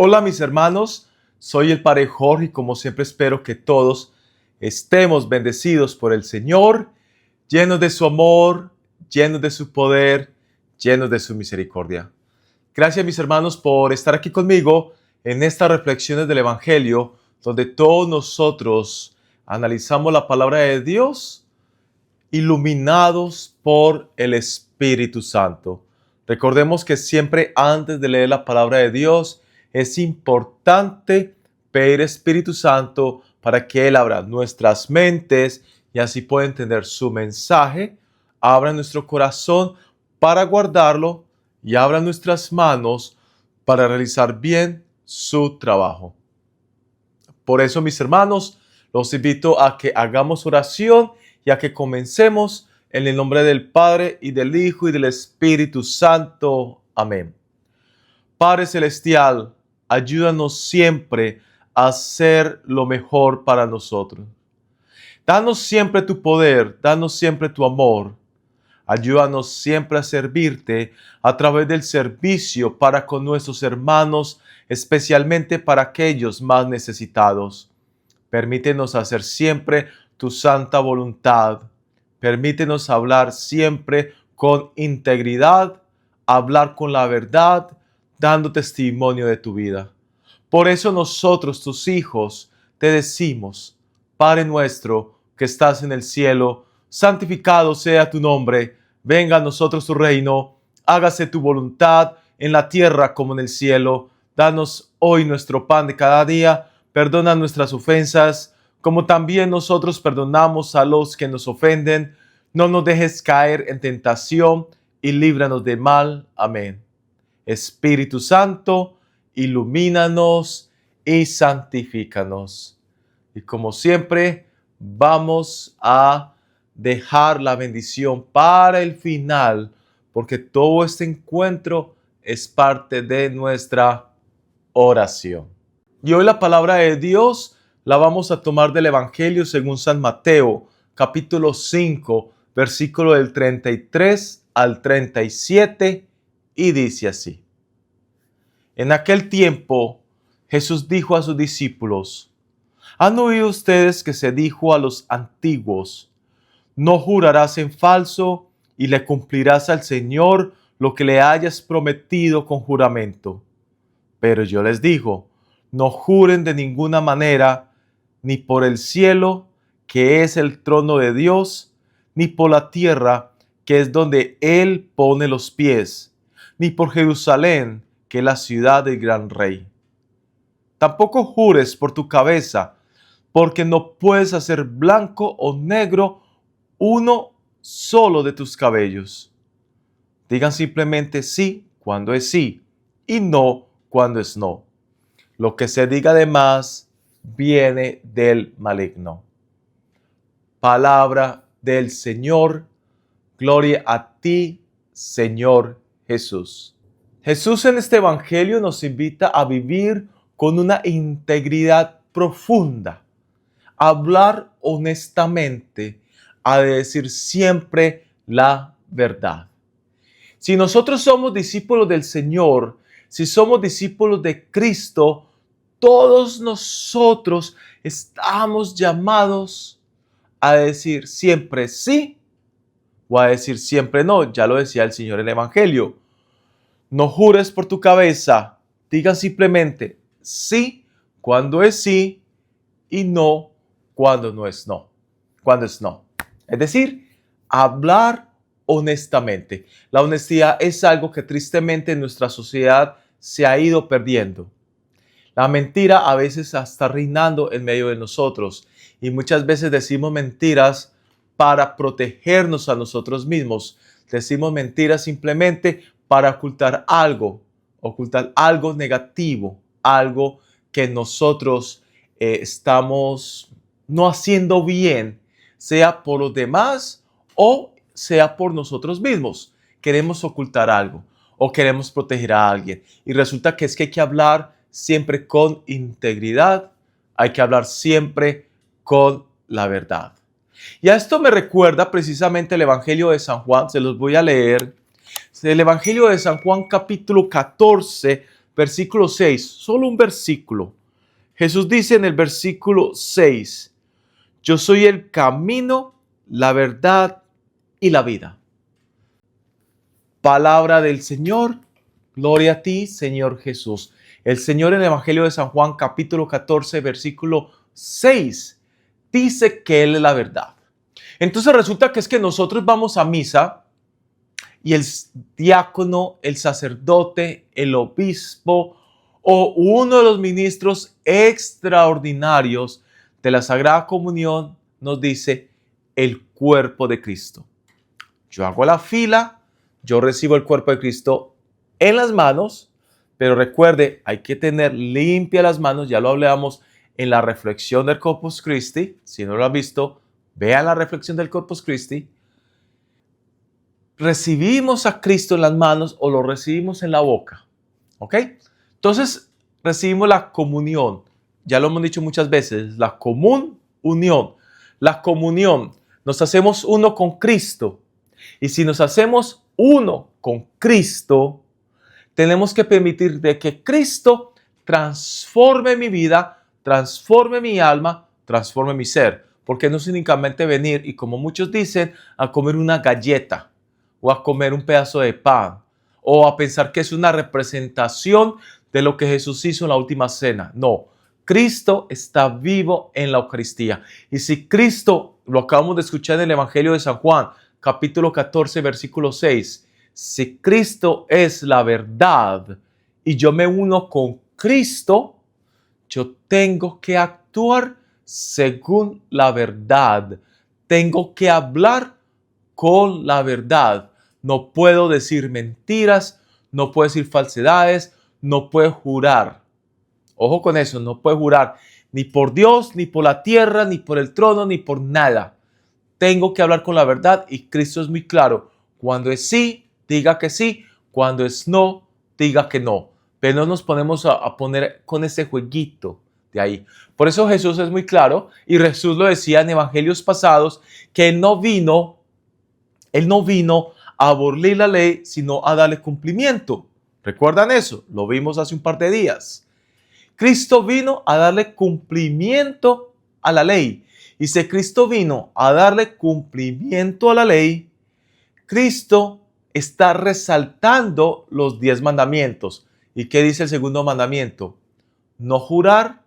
Hola mis hermanos, soy el Padre Jorge y como siempre espero que todos estemos bendecidos por el Señor, llenos de su amor, llenos de su poder, llenos de su misericordia. Gracias mis hermanos por estar aquí conmigo en estas reflexiones del Evangelio, donde todos nosotros analizamos la palabra de Dios iluminados por el Espíritu Santo. Recordemos que siempre antes de leer la palabra de Dios es importante pedir Espíritu Santo para que Él abra nuestras mentes y así pueda entender su mensaje, abra nuestro corazón para guardarlo y abra nuestras manos para realizar bien su trabajo. Por eso, mis hermanos, los invito a que hagamos oración y a que comencemos en el nombre del Padre y del Hijo y del Espíritu Santo. Amén. Padre Celestial, ayúdanos siempre a hacer lo mejor para nosotros. Danos siempre tu poder, danos siempre tu amor. Ayúdanos siempre a servirte a través del servicio para con nuestros hermanos, especialmente para aquellos más necesitados. Permítenos hacer siempre tu santa voluntad. Permítenos hablar siempre con integridad, hablar con la verdad, dando testimonio de tu vida. Por eso nosotros, tus hijos, te decimos, Padre nuestro que estás en el cielo, santificado sea tu nombre, venga a nosotros tu reino, hágase tu voluntad en la tierra como en el cielo. Danos hoy nuestro pan de cada día, perdona nuestras ofensas, como también nosotros perdonamos a los que nos ofenden. No nos dejes caer en tentación y líbranos del mal. Amén. Espíritu Santo, ilumínanos y santifícanos. Y como siempre, vamos a dejar la bendición para el final, porque todo este encuentro es parte de nuestra oración. Y hoy la palabra de Dios la vamos a tomar del Evangelio según San Mateo, capítulo 5, versículo del 33 al 37, y dice así. En aquel tiempo, Jesús dijo a sus discípulos, ¿han oído ustedes que se dijo a los antiguos, no jurarás en falso y le cumplirás al Señor lo que le hayas prometido con juramento? Pero yo les digo, no juren de ninguna manera, ni por el cielo, que es el trono de Dios, ni por la tierra, que es donde Él pone los pies, ni por Jerusalén, que es la ciudad del gran rey. Tampoco jures por tu cabeza, porque no puedes hacer blanco o negro uno solo de tus cabellos. Digan simplemente sí cuando es sí y no cuando es no. Lo que se diga de más viene del maligno. Palabra del Señor. Gloria a ti, Señor Jesús. Jesús en este evangelio nos invita a vivir con una integridad profunda, a hablar honestamente, a decir siempre la verdad. Si nosotros somos discípulos del Señor, si somos discípulos de Cristo, todos nosotros estamos llamados a decir siempre sí o a decir siempre no. Ya lo decía el Señor en el Evangelio. No jures por tu cabeza, digan simplemente sí cuando es sí y no cuando no es no. Cuando es no. Es decir, hablar honestamente. La honestidad es algo que tristemente en nuestra sociedad se ha ido perdiendo. La mentira a veces está reinando en medio de nosotros y muchas veces decimos mentiras para protegernos a nosotros mismos. Decimos mentiras simplemente para ocultar algo negativo, algo que nosotros estamos no haciendo bien, sea por los demás o sea por nosotros mismos. Queremos ocultar algo o queremos proteger a alguien y resulta que es que hay que hablar siempre con integridad, hay que hablar siempre con la verdad. Y a esto me recuerda precisamente el Evangelio de San Juan, se los voy a leer. El Evangelio de San Juan capítulo 14, versículo 6, solo un versículo. Jesús dice en el versículo 6, yo soy el camino, la verdad y la vida. Palabra del Señor, gloria a ti, Señor Jesús. El Señor en el Evangelio de San Juan, capítulo 14, versículo 6, dice que Él es la verdad. Entonces resulta que es que nosotros vamos a misa y el diácono, el sacerdote, el obispo o uno de los ministros extraordinarios de la Sagrada Comunión nos dice el cuerpo de Cristo. Yo hago la fila, yo recibo el cuerpo de Cristo en las manos, pero recuerde, hay que tener limpias las manos, ya lo hablamos en la reflexión del Corpus Christi. Si no lo has visto, vea la reflexión del Corpus Christi. Recibimos a Cristo en las manos o lo recibimos en la boca. ¿Ok? Entonces, recibimos la comunión. Ya lo hemos dicho muchas veces, la común unión. La comunión, nos hacemos uno con Cristo. Y si nos hacemos uno con Cristo, tenemos que permitir de que Cristo transforme mi vida, transforme mi alma, transforme mi ser. Porque no es únicamente venir y, como muchos dicen, a comer una galleta o a comer un pedazo de pan o a pensar que es una representación de lo que Jesús hizo en la última cena. No, Cristo está vivo en la Eucaristía. Y si Cristo, lo acabamos de escuchar en el Evangelio de San Juan, capítulo 14, versículo 6, si Cristo es la verdad y yo me uno con Cristo, yo tengo que actuar según la verdad. Tengo que hablar con la verdad. No puedo decir mentiras, no puedo decir falsedades, no puedo jurar. Ojo con eso, no puedo jurar ni por Dios, ni por la tierra, ni por el trono, ni por nada. Tengo que hablar con la verdad y Cristo es muy claro. Cuando es sí, diga que sí. Cuando es no, diga que no. Pero no nos ponemos a poner con ese jueguito de ahí. Por eso Jesús es muy claro y Jesús lo decía en evangelios pasados que Él no vino a abolir la ley, sino a darle cumplimiento. ¿Recuerdan eso? Lo vimos hace un par de días. Cristo vino a darle cumplimiento a la ley. Y si Cristo vino a darle cumplimiento a la ley, Cristo está resaltando los 10 mandamientos. ¿Y qué dice el segundo mandamiento? No jurar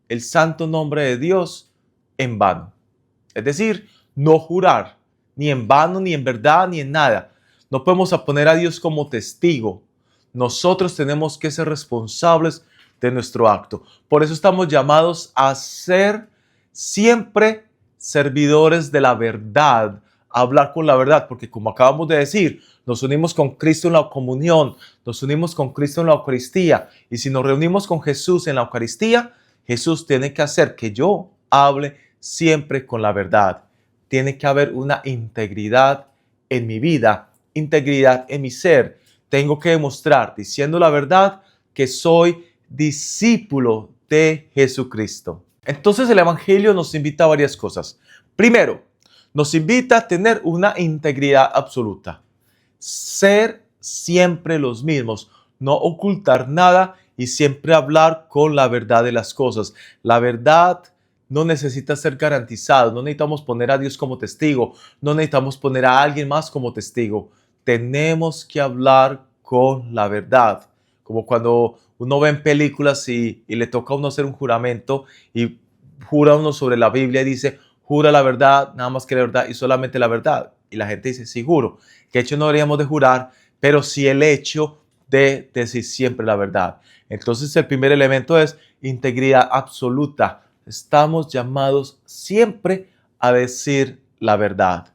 el santo nombre de Dios en vano. Es decir, no jurar, ni en vano, ni en verdad, ni en nada. No podemos poner a Dios como testigo. Nosotros tenemos que ser responsables de nuestro acto. Por eso estamos llamados a ser siempre servidores de la verdad, a hablar con la verdad, porque como acabamos de decir, nos unimos con Cristo en la comunión, nos unimos con Cristo en la Eucaristía, y si nos reunimos con Jesús en la Eucaristía, Jesús tiene que hacer que yo hable siempre con la verdad. Tiene que haber una integridad en mi vida, integridad en mi ser. Tengo que demostrar, diciendo la verdad, que soy discípulo de Jesucristo. Entonces el Evangelio nos invita a varias cosas. Primero, nos invita a tener una integridad absoluta. Ser siempre los mismos, no ocultar nada y siempre hablar con la verdad de las cosas. La verdad no necesita ser garantizada, no necesitamos poner a Dios como testigo, no necesitamos poner a alguien más como testigo. Tenemos que hablar con la verdad. Como cuando uno ve en películas y le toca a uno hacer un juramento y jura uno sobre la Biblia y dice, jura la verdad, nada más que la verdad y solamente la verdad. Y la gente dice, sí, juro. Que hecho no deberíamos de jurar, pero sí el hecho de decir siempre la verdad. Entonces el primer elemento es integridad absoluta. Estamos llamados siempre a decir la verdad.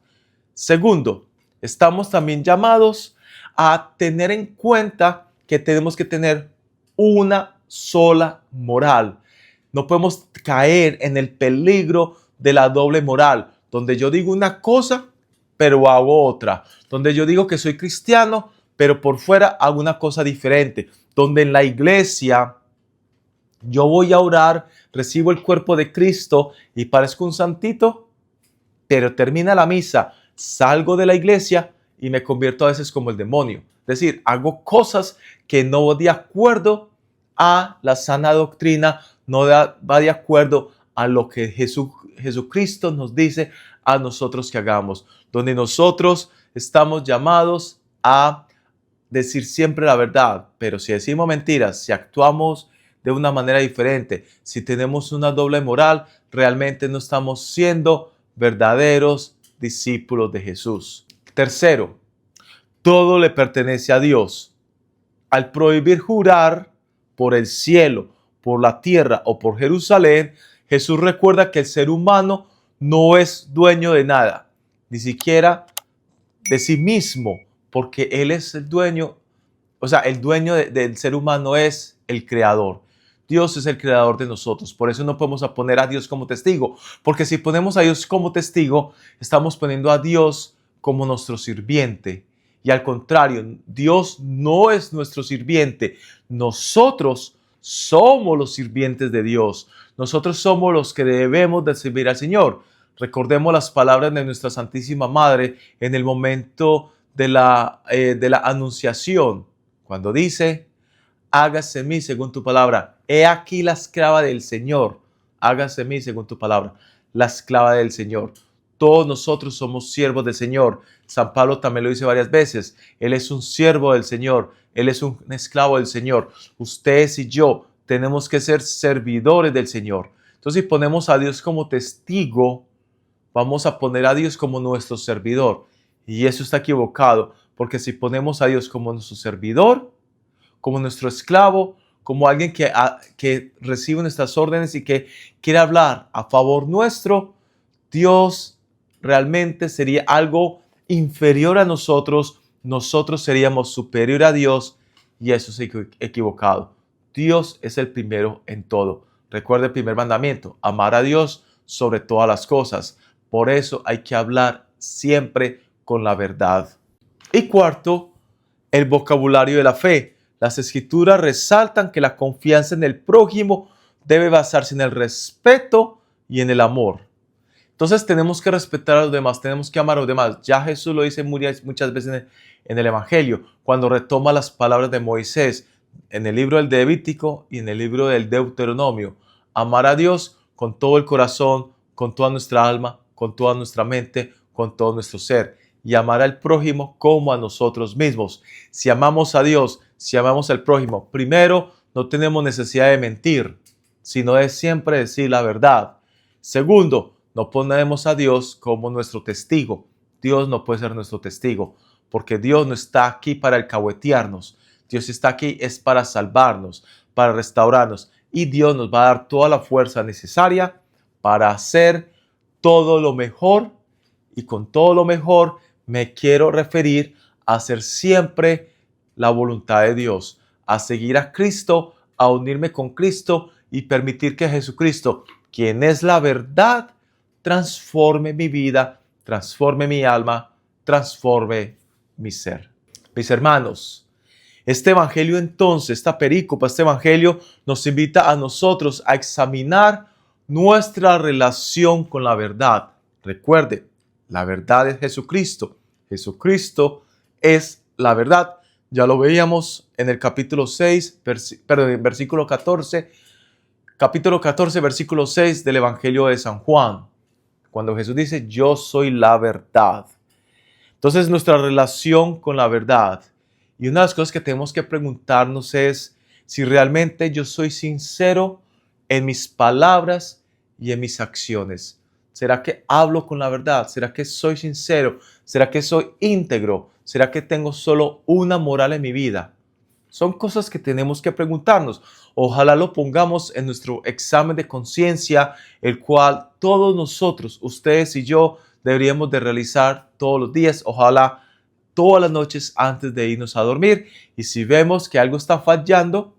Segundo, estamos también llamados a tener en cuenta que tenemos que tener una sola moral. No podemos caer en el peligro de la doble moral, donde yo digo una cosa, pero hago otra. Donde yo digo que soy cristiano, pero por fuera hago una cosa diferente. Donde en la iglesia yo voy a orar, recibo el cuerpo de Cristo y parezco un santito, pero termina la misa, salgo de la iglesia y me convierto a veces como el demonio. decir, hago cosas que no van de acuerdo a la sana doctrina, no va de acuerdo a lo que Jesucristo nos dice a nosotros que hagamos, donde nosotros estamos llamados a decir siempre la verdad, pero si decimos mentiras, si actuamos de una manera diferente, si tenemos una doble moral, realmente no estamos siendo verdaderos discípulos de Jesús. Tercero, todo le pertenece a Dios. Al prohibir jurar por el cielo, por la tierra o por Jerusalén, Jesús recuerda que el ser humano no es dueño de nada, ni siquiera de sí mismo, porque Él es el dueño, o sea, el dueño del ser humano es el creador. Dios es el creador de nosotros. Por eso no podemos poner a Dios como testigo, porque si ponemos a Dios como testigo, estamos poniendo a Dios como nuestro sirviente. Y al contrario, Dios no es nuestro sirviente. Nosotros somos los sirvientes de Dios. Nosotros somos los que debemos de servir al Señor. Recordemos las palabras de nuestra Santísima Madre en el momento de la anunciación, cuando dice: hágase en mí según tu palabra. He aquí la esclava del Señor. Hágase en mí según tu palabra. La esclava del Señor. Todos nosotros somos siervos del Señor. San Pablo también lo dice varias veces. Él es un siervo del Señor. Él es un esclavo del Señor. Ustedes y yo tenemos que ser servidores del Señor. Entonces, si ponemos a Dios como testigo, vamos a poner a Dios como nuestro servidor. Y eso está equivocado, porque si ponemos a Dios como nuestro servidor, como nuestro esclavo, como alguien que recibe nuestras órdenes y que quiere hablar a favor nuestro, Dios realmente sería algo inferior a nosotros. Nosotros seríamos superior a Dios, y eso es equivocado. Dios es el primero en todo. Recuerda el primer mandamiento: amar a Dios sobre todas las cosas. Por eso hay que hablar siempre con la verdad. Y cuarto, el vocabulario de la fe. Las Escrituras resaltan que la confianza en el prójimo debe basarse en el respeto y en el amor. Entonces tenemos que respetar a los demás, tenemos que amar a los demás. Ya Jesús lo dice muchas veces en el Evangelio, cuando retoma las palabras de Moisés en el libro del Levítico y en el libro del Deuteronomio. Amar a Dios con todo el corazón, con toda nuestra alma, con toda nuestra mente, con todo nuestro ser. Y amar al prójimo como a nosotros mismos. Si amamos a Dios, si amamos al prójimo, primero, no tenemos necesidad de mentir, sino de siempre decir la verdad. Segundo, no ponemos a Dios como nuestro testigo. Dios no puede ser nuestro testigo, porque Dios no está aquí para alcahuetearnos. Dios está aquí es para salvarnos, para restaurarnos. Y Dios nos va a dar toda la fuerza necesaria para hacer todo lo mejor. Y con todo lo mejor me quiero referir a hacer siempre la voluntad de Dios, a seguir a Cristo, a unirme con Cristo y permitir que Jesucristo, quien es la verdad, transforme mi vida, transforme mi alma, transforme mi ser. Mis hermanos, este evangelio entonces, esta perícopa, este evangelio nos invita a nosotros a examinar nuestra relación con la verdad. Recuerde, la verdad es Jesucristo. Jesucristo es la verdad. Ya lo veíamos en el capítulo 6, versículo 14, capítulo 14, versículo 6 del Evangelio de San Juan, cuando Jesús dice: yo soy la verdad. Entonces, nuestra relación con la verdad. Y una de las cosas que tenemos que preguntarnos es si realmente yo soy sincero en mis palabras y en mis acciones. ¿Será que hablo con la verdad? ¿Será que soy sincero? ¿Será que soy íntegro? ¿Será que tengo solo una moral en mi vida? Son cosas que tenemos que preguntarnos. Ojalá lo pongamos en nuestro examen de conciencia, el cual todos nosotros, ustedes y yo, deberíamos de realizar todos los días. Ojalá todas las noches antes de irnos a dormir. Y si vemos que algo está fallando,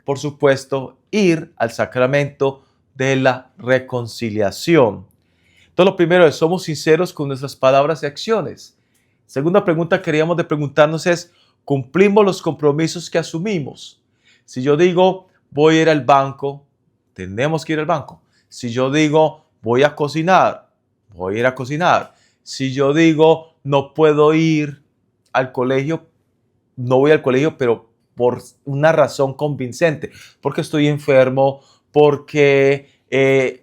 por supuesto, ir al sacramento de la reconciliación. Entonces, lo primero es: ¿somos sinceros con nuestras palabras y acciones? Segunda pregunta que queríamos de preguntarnos es: ¿cumplimos los compromisos que asumimos? Si yo digo voy a ir al banco, tenemos que ir al banco. Si yo digo voy a cocinar, voy a ir a cocinar. Si yo digo no puedo ir al colegio no voy al colegio, pero por una razón convincente, porque estoy enfermo, porque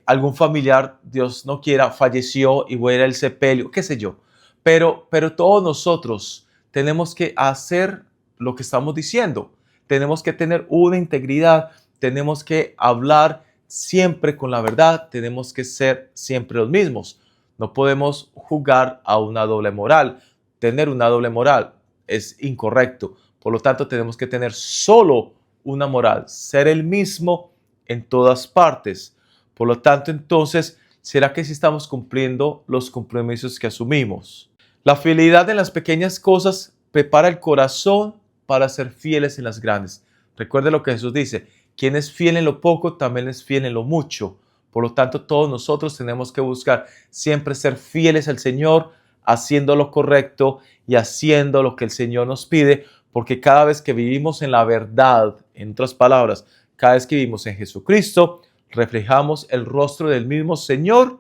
algún familiar, Dios no quiera, falleció y voy a ir al sepelio, qué sé yo. Pero todos nosotros tenemos que hacer lo que estamos diciendo. Tenemos que tener una integridad, tenemos que hablar siempre con la verdad, tenemos que ser siempre los mismos. No podemos jugar a una doble moral. Tener una doble moral es incorrecto. Por lo tanto, tenemos que tener solo una moral, ser el mismo en todas partes. Por lo tanto, entonces, ¿será que sí estamos cumpliendo los compromisos que asumimos? La fidelidad en las pequeñas cosas prepara el corazón para ser fieles en las grandes. Recuerde lo que Jesús dice, quien es fiel en lo poco, también es fiel en lo mucho. Por lo tanto, todos nosotros tenemos que buscar siempre ser fieles al Señor, haciendo lo correcto y haciendo lo que el Señor nos pide, porque cada vez que vivimos en la verdad, en otras palabras, cada vez que vivimos en Jesucristo, reflejamos el rostro del mismo Señor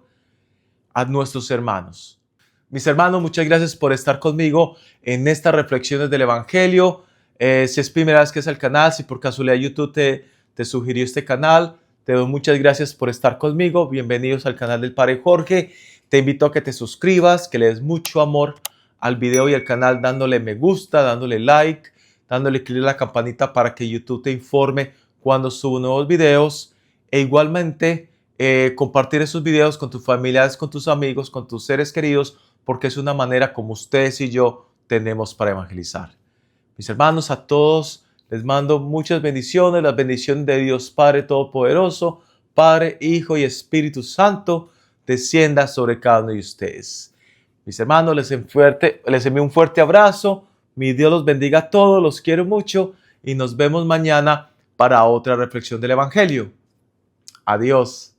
a nuestros hermanos. Mis hermanos, muchas gracias por estar conmigo en estas reflexiones del Evangelio. Si es primera vez que es el canal, si por casualidad YouTube te sugirió este canal, te doy muchas gracias por estar conmigo. Bienvenidos al canal del Padre Jorge. Te invito a que te suscribas, que le des mucho amor al video y al canal dándole me gusta, dándole like, dándole clic a la campanita para que YouTube te informe cuando subo nuevos videos. E igualmente compartir esos videos con tus familiares, con tus amigos, con tus seres queridos, porque es una manera como ustedes y yo tenemos para evangelizar. Mis hermanos, a todos les mando muchas bendiciones, las bendiciones de Dios Padre Todopoderoso, Padre, Hijo y Espíritu Santo, descienda sobre cada uno de ustedes. Mis hermanos, les envío un fuerte abrazo, mi Dios los bendiga a todos, los quiero mucho y nos vemos mañana para otra reflexión del Evangelio. Adiós.